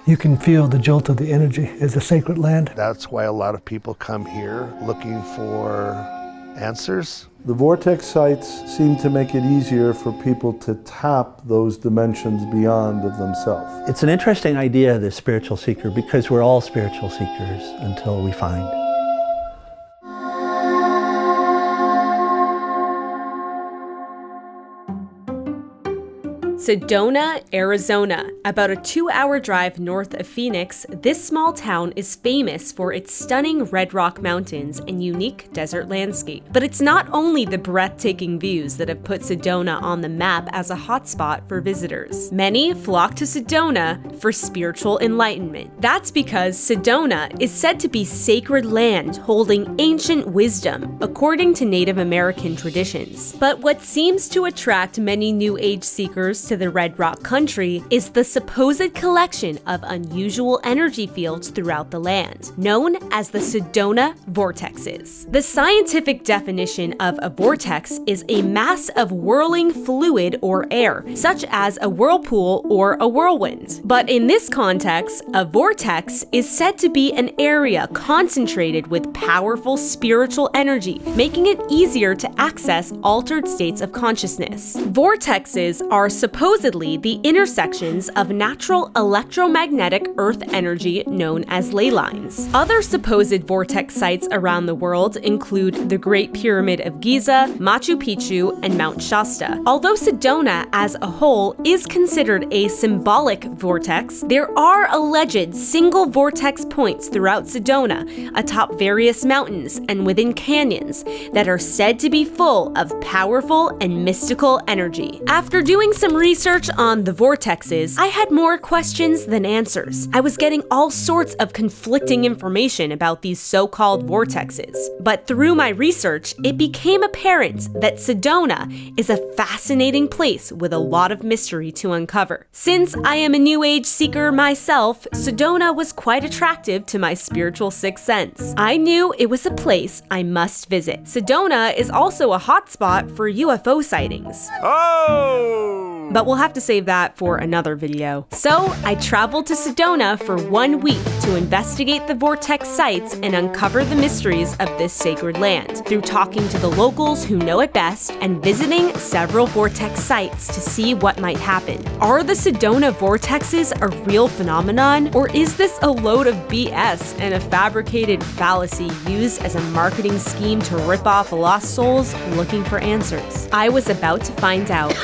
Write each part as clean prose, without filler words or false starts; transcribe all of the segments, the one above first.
You can feel the jolt of the energy. It's a sacred land. That's why a lot of people come here looking for answers. The vortex sites seem to make it easier for people to tap those dimensions beyond of themselves. It's an interesting idea, the spiritual seeker, because we're all spiritual seekers until we find. Sedona, Arizona. About a 2-hour drive north of Phoenix, this small town is famous for its stunning red rock mountains and unique desert landscape. But it's not only the breathtaking views that have put Sedona on the map as a hotspot for visitors. Many flock to Sedona for spiritual enlightenment. That's because Sedona is said to be sacred land holding ancient wisdom, according to Native American traditions. But what seems to attract many New Age seekers to the Red Rock country is the supposed collection of unusual energy fields throughout the land, known as the Sedona vortexes. The scientific definition of a vortex is a mass of whirling fluid or air, such as a whirlpool or a whirlwind. But in this context, a vortex is said to be an area concentrated with powerful spiritual energy, making it easier to access altered states of consciousness. Vortexes are supposedly the intersections of natural electromagnetic earth energy known as ley lines. Other supposed vortex sites around the world include the Great Pyramid of Giza, Machu Picchu, and Mount Shasta. Although Sedona as a whole is considered a symbolic vortex, there are alleged single vortex points throughout Sedona, atop various mountains and within canyons, that are said to be full of powerful and mystical energy. After doing some research on the vortexes, I had more questions than answers. I was getting all sorts of conflicting information about these so-called vortexes. But through my research, it became apparent that Sedona is a fascinating place with a lot of mystery to uncover. Since I am a New Age seeker myself, Sedona was quite attractive to my spiritual sixth sense. I knew it was a place I must visit. Sedona is also a hotspot for UFO sightings. But we'll have to save that for another video. So I traveled to Sedona for 1 week to investigate the vortex sites and uncover the mysteries of this sacred land through talking to the locals who know it best and visiting several vortex sites to see what might happen. Are the Sedona vortexes a real phenomenon, or is this a load of BS and a fabricated fallacy used as a marketing scheme to rip off lost souls looking for answers? I was about to find out.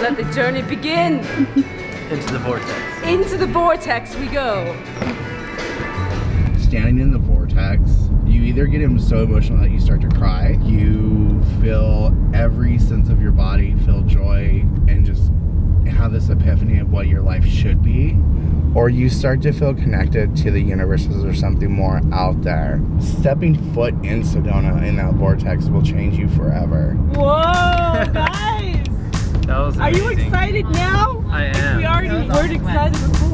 Let the journey begin! Into the vortex. Into the vortex we go! Standing in the vortex, you either get so emotional that you start to cry, you feel every sense of your body, feel joy, and just have this epiphany of what your life should be, or you start to feel connected to the universes or something more out there. Stepping foot in Sedona in that vortex will change you forever. Whoa, guys! That was amazing. Are you excited now? I am. We already weren't excited before.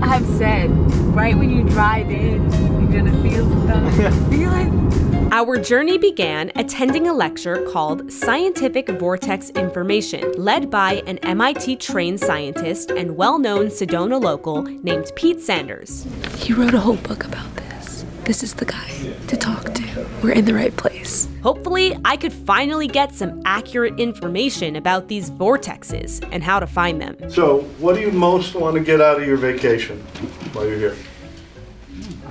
Have said, right when you drive in, you're gonna feel stuff. Feel it? Our journey began attending a lecture called Scientific Vortex Information, led by an MIT-trained scientist and well-known Sedona local named Pete Sanders. He wrote a whole book about this. This is the guy to talk to. We're in the right place. Hopefully, I could finally get some accurate information about these vortexes and how to find them. So, what do you most want to get out of your vacation while you're here?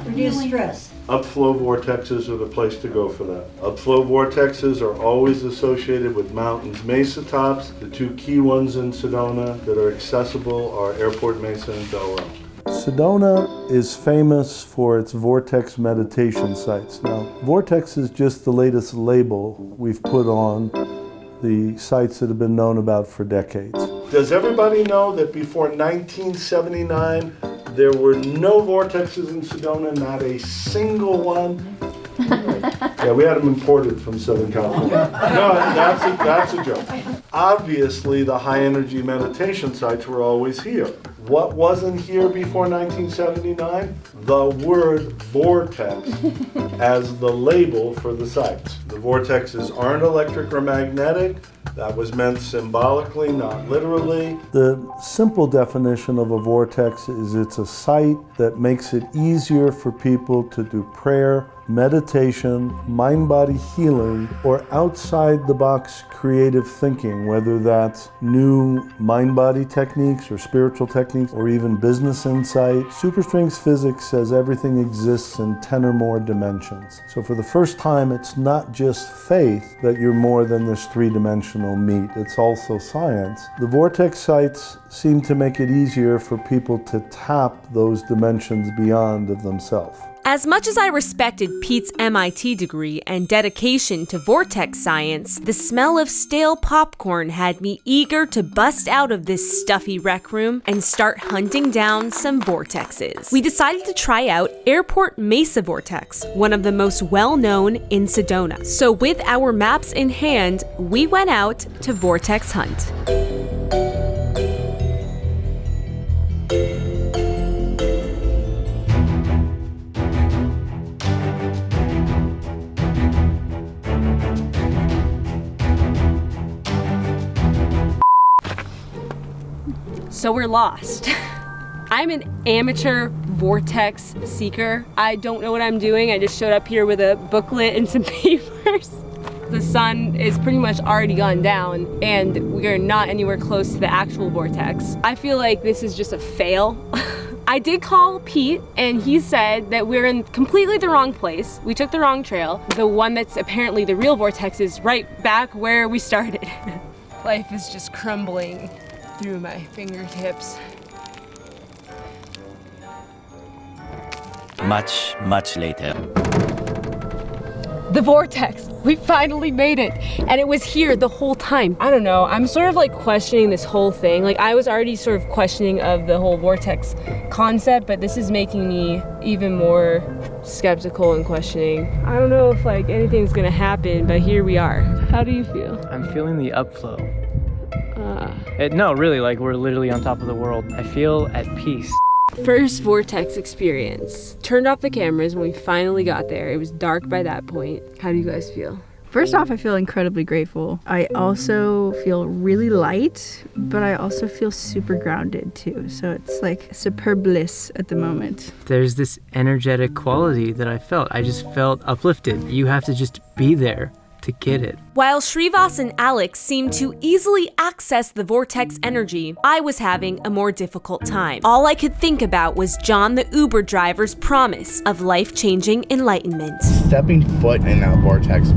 Reduce stress. Upflow vortexes are the place to go for that. Upflow vortexes are always associated with mountains, mesa tops. The two key ones in Sedona that are accessible are Airport Mesa and Del Rey. Sedona is famous for its vortex meditation sites. Now, vortex is just the latest label we've put on the sites that have been known about for decades. Does everybody know that before 1979, there were no vortexes in Sedona, not a single one? Yeah, we had them imported from Southern California. No, that's a joke. Obviously, the high-energy meditation sites were always here. What wasn't here before 1979? The word vortex as the label for the sites. The vortexes aren't electric or magnetic. That was meant symbolically, not literally. The simple definition of a vortex is it's a site that makes it easier for people to do prayer, meditation, mind-body healing, or outside-the-box creative thinking, whether that's new mind-body techniques or spiritual techniques or even business insight. Superstrings physics says everything exists in 10 or more dimensions. So for the first time, it's not just faith that you're more than this three-dimensional meat, it's also science. The vortex sites seem to make it easier for people to tap those dimensions beyond of themselves. As much as I respected Pete's MIT degree and dedication to vortex science, the smell of stale popcorn had me eager to bust out of this stuffy rec room and start hunting down some vortexes. We decided to try out Airport Mesa Vortex, one of the most well-known in Sedona. So with our maps in hand, we went out to vortex hunt. So we're lost. I'm an amateur vortex seeker. I don't know what I'm doing. I just showed up here with a booklet and some papers. The sun is pretty much already gone down and we are not anywhere close to the actual vortex. I feel like this is just a fail. I did call Pete and he said that we're in completely the wrong place. We took the wrong trail. The one that's apparently the real vortex is right back where we started. Life is just crumbling through my fingertips. Much later. The vortex! We finally made it! And it was here the whole time. I don't know, I'm sort of like questioning this whole thing. Like I was already sort of questioning of the whole vortex concept, but this is making me even more skeptical and questioning. I don't know if like anything's gonna happen, but here we are. How do you feel? I'm feeling the upflow. No, really, like we're literally on top of the world. I feel at peace. First vortex experience. Turned off the cameras when we finally got there. It was dark by that point. How do you guys feel? First off, I feel incredibly grateful. I also feel really light, but I also feel super grounded too. So it's like superb bliss at the moment. There's this energetic quality that I felt. I just felt uplifted. You have to just be there to get it. While Shrivas and Alex seemed to easily access the vortex energy, I was having a more difficult time. All I could think about was John the Uber driver's promise of life-changing enlightenment. Stepping foot in that vortex.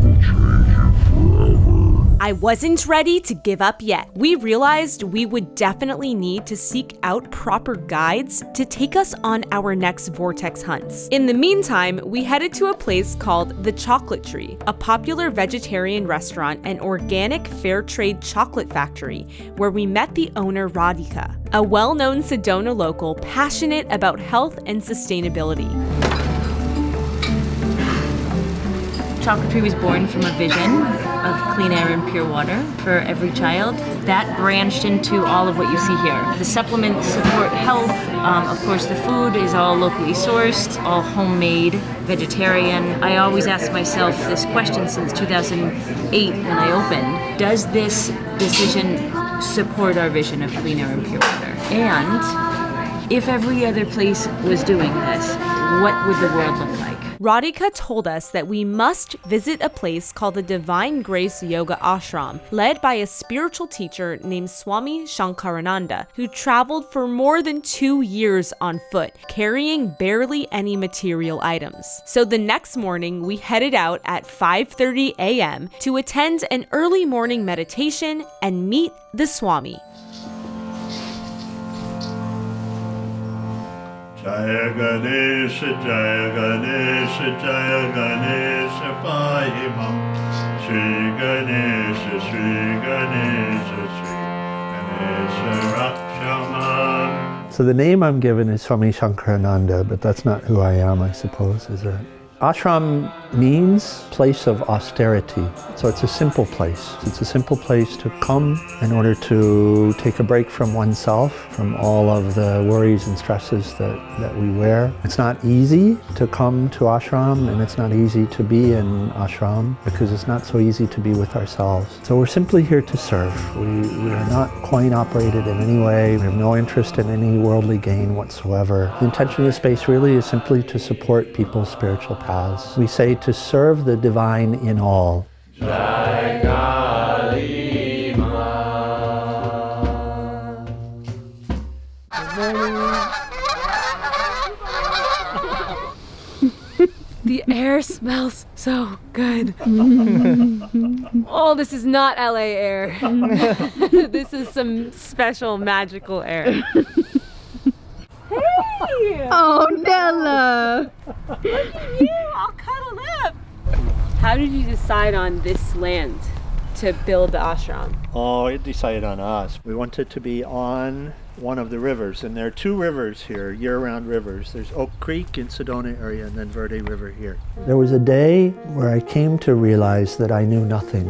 I wasn't ready to give up yet. We realized we would definitely need to seek out proper guides to take us on our next vortex hunts. In the meantime, we headed to a place called The Chocolate Tree, a popular vegetarian restaurant and organic fair trade chocolate factory, where we met the owner Radhika, a well-known Sedona local passionate about health and sustainability. Chocolate Tree was born from a vision of clean air and pure water for every child. That branched into all of what you see here. The supplements support health. Of course, the food is all locally sourced, all homemade, vegetarian. I always ask myself this question since 2008 when I opened. Does this decision support our vision of clean air and pure water? And if every other place was doing this, what would the world look like? Radhika told us that we must visit a place called the Divine Grace Yoga Ashram, led by a spiritual teacher named Swami Shankarananda, who traveled for more than 2 years on foot, carrying barely any material items. So the next morning, we headed out at 5:30 a.m. to attend an early morning meditation and meet the Swami. Jaya Ganesha, Jaya Ganesha, Jaya Ganesha, Pahimam. Shri Ganesha, Shri Ganesha, Shri Ganesha. So the name I'm given is Swami Shankarananda, but that's not who I am, I suppose, is it? Ashram means place of austerity. So it's a simple place. It's a simple place to come in order to take a break from oneself, from all of the worries and stresses that we wear. It's not easy to come to ashram, and it's not easy to be in ashram because it's not so easy to be with ourselves. So we're simply here to serve. We are not coin operated in any way. We have no interest in any worldly gain whatsoever. The intention of the space really is simply to support people's spiritual paths. We say to serve the divine in all. The air smells so good. Oh, this is not LA air. This is some special magical air. Hey! Oh, Nella! Look at you, all cuddled up. How did you decide on this land to build the ashram? Oh, it decided on us. We wanted to be on one of the rivers, and there are two rivers here, year-round rivers. There's Oak Creek in Sedona area, and then Verde River here. There was a day where I came to realize that I knew nothing,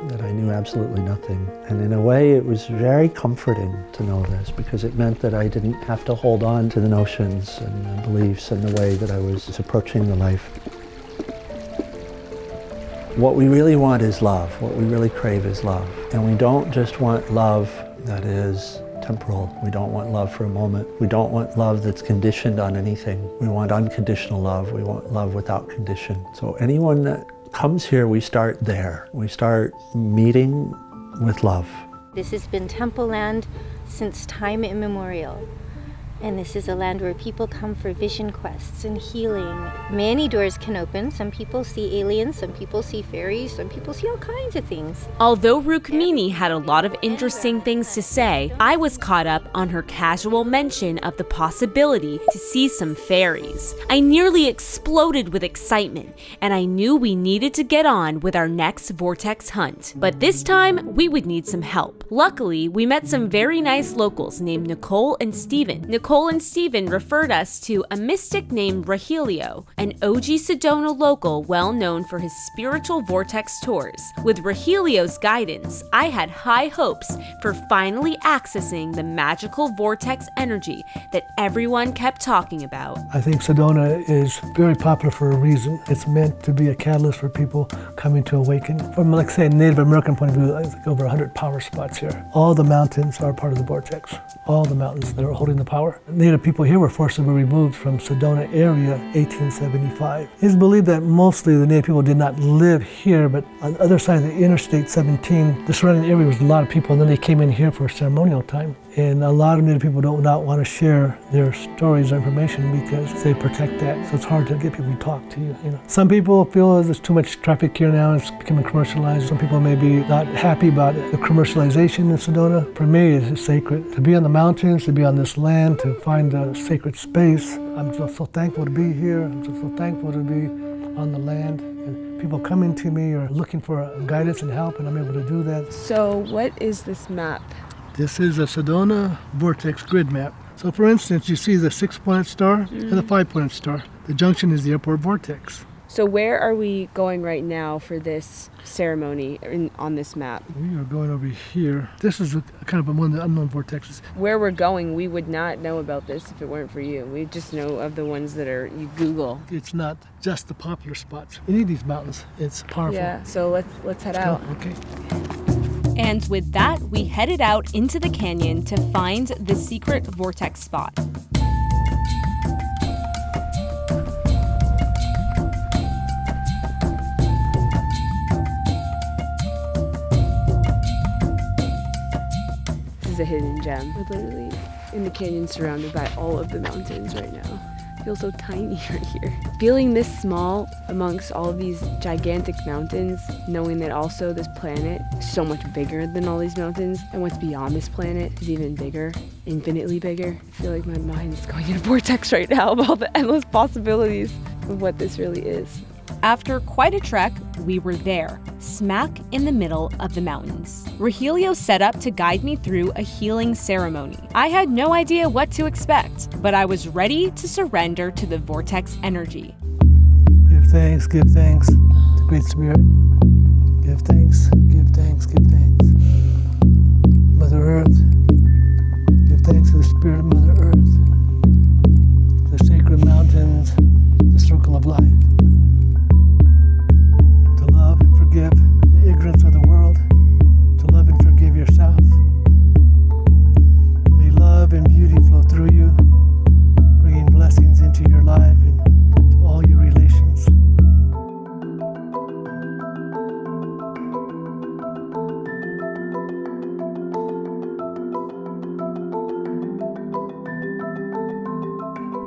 that I knew absolutely nothing. And in a way, it was very comforting to know this, because it meant that I didn't have to hold on to the notions and the beliefs and the way that I was approaching the life. What we really want is love. What we really crave is love. And we don't just want love that is temporal. We don't want love for a moment. We don't want love that's conditioned on anything. We want unconditional love. We want love without condition. So anyone that comes here, we start there. We start meeting with love. This has been temple land since time immemorial. And this is a land where people come for vision quests and healing. Many doors can open. Some people see aliens, some people see fairies, some people see all kinds of things. Although Rukmini had a lot of interesting things to say, I was caught up on her casual mention of the possibility to see some fairies. I nearly exploded with excitement, and I knew we needed to get on with our next vortex hunt. But this time, we would need some help. Luckily, we met some very nice locals named Nicole and Steven. Nicole and Steven referred us to a mystic named Rahilio, an OG Sedona local well known for his spiritual vortex tours. With Rahilio's guidance, I had high hopes for finally accessing the magical vortex energy that everyone kept talking about. I think Sedona is very popular for a reason. It's meant to be a catalyst for people coming to awaken. From, like, say, a Native American point of view, I think over 100 power spots here. All the mountains are part of the vortex. All the mountains that are holding the power. Native people here were forcibly removed from Sedona area 1875. It's believed that mostly the Native people did not live here, but on the other side of the Interstate 17, the surrounding area was a lot of people, and then they came in here for ceremonial time. And a lot of Native people do not want to share their stories or information because they protect that. So it's hard to get people to talk to you. Some people feel there's too much traffic here now, it's becoming commercialized. Some people may be not happy about the commercialization in Sedona. For me, it's sacred. To be on the mountains, to be on this land, to find a sacred space. I'm just so thankful to be here. I'm just so thankful to be on the land. And people coming to me are looking for guidance and help, and I'm able to do that. So what is this map? This is a Sedona vortex grid map. So for instance, you see the 6-pointed star and the 5-pointed star. The junction is the airport vortex. So where are we going right now for this ceremony on this map? We are going over here. This is kind of one of the unknown vortexes. Where we're going, we would not know about this if it weren't for you. We just know of the ones that are, you Google. It's not just the popular spots. You need these mountains. It's powerful. Yeah, so let's head out. Okay. And with that, we headed out into the canyon to find the secret vortex spot. This is a hidden gem. We're literally in the canyon surrounded by all of the mountains right now. I feel so tiny right here. Feeling this small amongst all of these gigantic mountains, knowing that also this planet is so much bigger than all these mountains, and what's beyond this planet is even bigger, infinitely bigger. I feel like my mind is going in a vortex right now of all the endless possibilities of what this really is. After quite a trek, we were there, smack in the middle of the mountains. Rogelio set up to guide me through a healing ceremony. I had no idea what to expect, but I was ready to surrender to the vortex energy. Give thanks, give thanks to the Great Spirit. Give thanks, give thanks, give thanks. Mother Earth, give thanks to the Spirit of Mother Earth, the sacred mountains, the circle of life. To love and forgive the ignorance of the world, to love and forgive yourself. May love and beauty flow through you, bringing blessings into your life and to all your relations.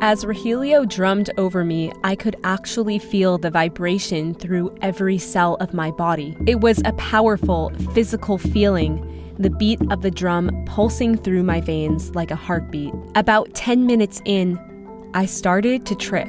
As Rogelio drummed over me, I could actually feel the vibration through every cell of my body. It was a powerful, physical feeling, the beat of the drum pulsing through my veins like a heartbeat. About 10 minutes in, I started to trip.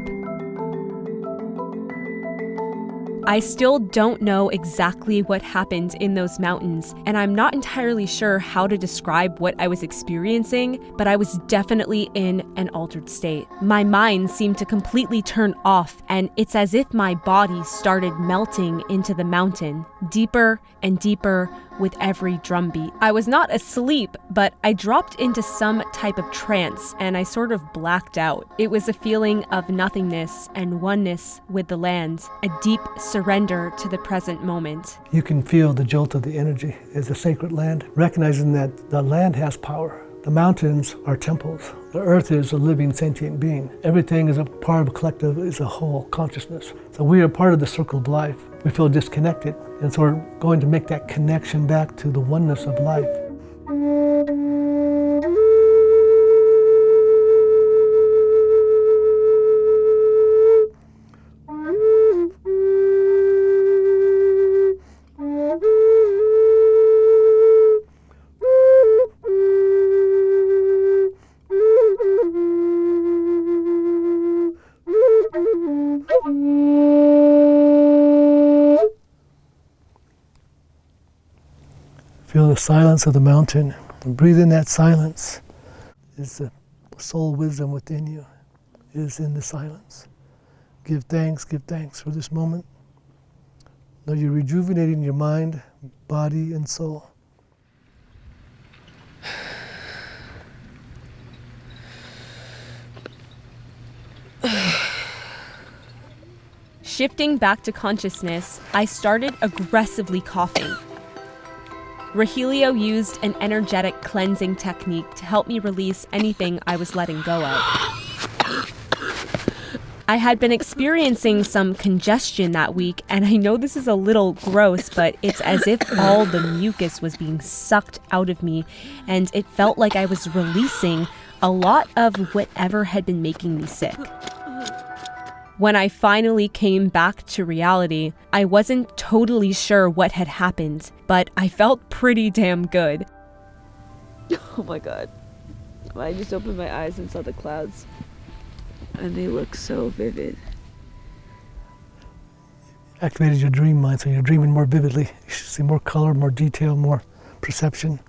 I still don't know exactly what happened in those mountains, and I'm not entirely sure how to describe what I was experiencing, but I was definitely in an altered state. My mind seemed to completely turn off, and it's as if my body started melting into the mountain, deeper and deeper with every drumbeat. I was not asleep, but I dropped into some type of trance, and I sort of blacked out. It was a feeling of nothingness and oneness with the land, a deep surrender to the present moment. You can feel the jolt of the energy as a sacred land, recognizing that the land has power. The mountains are temples. The earth is a living sentient being. Everything is a part of a collective, is a whole consciousness. So we are part of the circle of life. We feel disconnected, and so we're going to make that connection back to the oneness of life. Feel the silence of the mountain and breathe in that silence. It's the soul wisdom within you. It is in the silence. Give thanks for this moment. Now you're rejuvenating your mind, body, and soul. Shifting back to consciousness, I started aggressively coughing. Rogelio used an energetic cleansing technique to help me release anything I was letting go of. I had been experiencing some congestion that week, and I know this is a little gross, but it's as if all the mucus was being sucked out of me, and it felt like I was releasing a lot of whatever had been making me sick. When I finally came back to reality, I wasn't totally sure what had happened, but I felt pretty damn good. Oh my god. I just opened my eyes and saw the clouds, and they look so vivid. Activated your dream mind, so you're dreaming more vividly. You should see more color, more detail, more perception.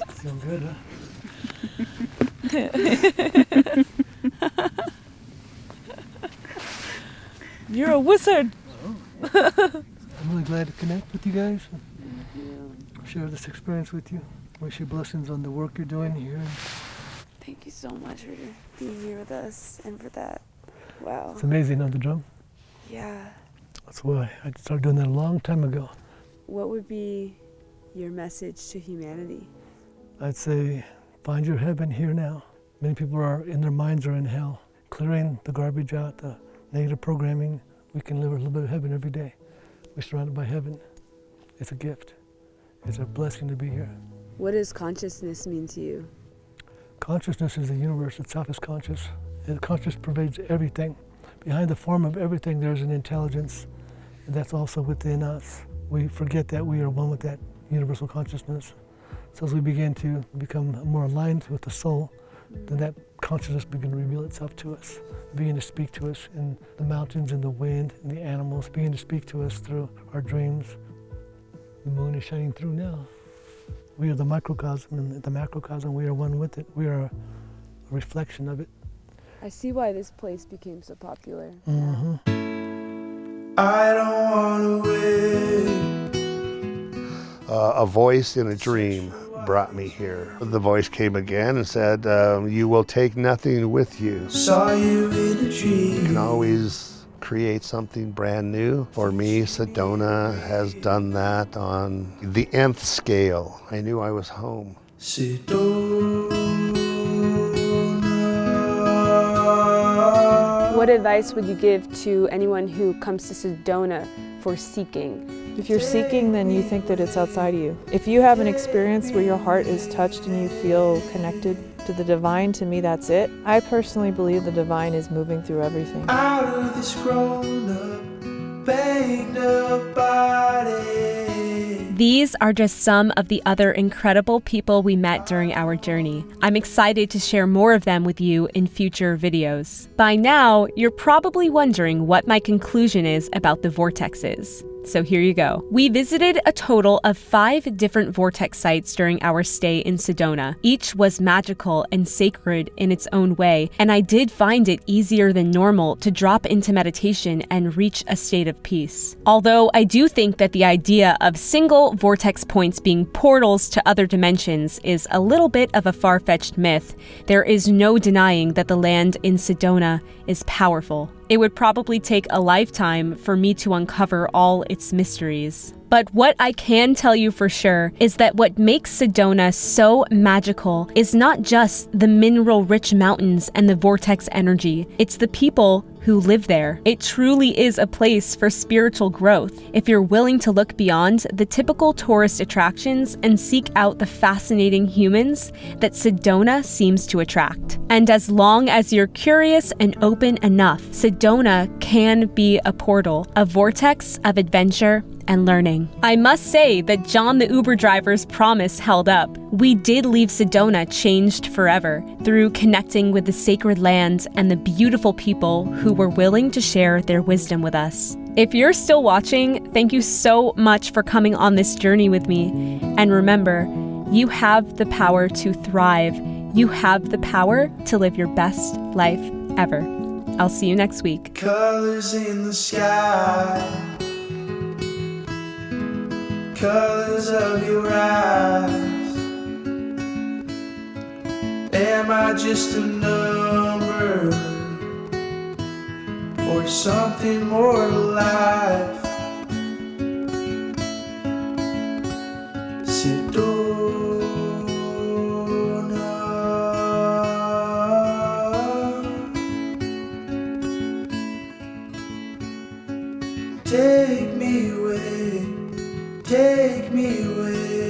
Feel good, huh? You're a wizard! I'm really glad to connect with you guys. Share this experience with you. Wish you blessings on the work you're doing here. Thank you so much for being here with us and for that. Wow. It's amazing on the drum. Yeah. That's why I started doing that a long time ago. What would be your message to humanity? I'd say, find your heaven here now. Many people are in their minds are in hell. Clearing the garbage out, the negative programming, we can live a little bit of heaven every day. We're surrounded by heaven. It's a gift. It's a blessing to be here. What does consciousness mean to you? Consciousness is the universe itself is conscious. And consciousness pervades everything. Behind the form of everything there's an intelligence, and that's also within us. We forget that we are one with that universal consciousness. So as we begin to become more aligned with the soul, then that consciousness begin to reveal itself to us, begin to speak to us in the mountains and the wind and the animals, begin to speak to us through our dreams. The moon is shining through now. We are the microcosm, and the macrocosm, we are one with it. We are a reflection of it. I see why this place became so popular. Mm-hmm. I don't want to wait. A voice in a dream brought me here. The voice came again and said, you will take nothing with you. Saw you in a dream. You can always create something brand new. For me, Sedona has done that on the nth scale. I knew I was home. What advice would you give to anyone who comes to Sedona for seeking? If you're seeking, then you think that it's outside of you. If you have an experience where your heart is touched and you feel connected to the divine, to me, that's it. I personally believe the divine is moving through everything. Out of this grown-up, banged-up body. These are just some of the other incredible people we met during our journey. I'm excited to share more of them with you in future videos. By now, you're probably wondering what my conclusion is about the vortexes. So here you go. We visited a total of 5 different vortex sites during our stay in Sedona. Each was magical and sacred in its own way, and I did find it easier than normal to drop into meditation and reach a state of peace. Although I do think that the idea of single vortex points being portals to other dimensions is a little bit of a far-fetched myth, there is no denying that the land in Sedona is powerful. It would probably take a lifetime for me to uncover all its mysteries. But what I can tell you for sure is that what makes Sedona so magical is not just the mineral-rich mountains and the vortex energy. It's the people who live there. It truly is a place for spiritual growth if you're willing to look beyond the typical tourist attractions and seek out the fascinating humans that Sedona seems to attract. And as long as you're curious and open enough, Sedona can be a portal, a vortex of adventure and learning. I must say that John the Uber driver's promise held up. We did leave Sedona changed forever through connecting with the sacred land and the beautiful people who were willing to share their wisdom with us. If you're still watching, thank you so much for coming on this journey with me. And remember, you have the power to thrive. You have the power to live your best life ever. I'll see you next week. Colors in the sky. Colors of your eyes. Am I just a number or something more alive? Sedona, take me away. Take me away.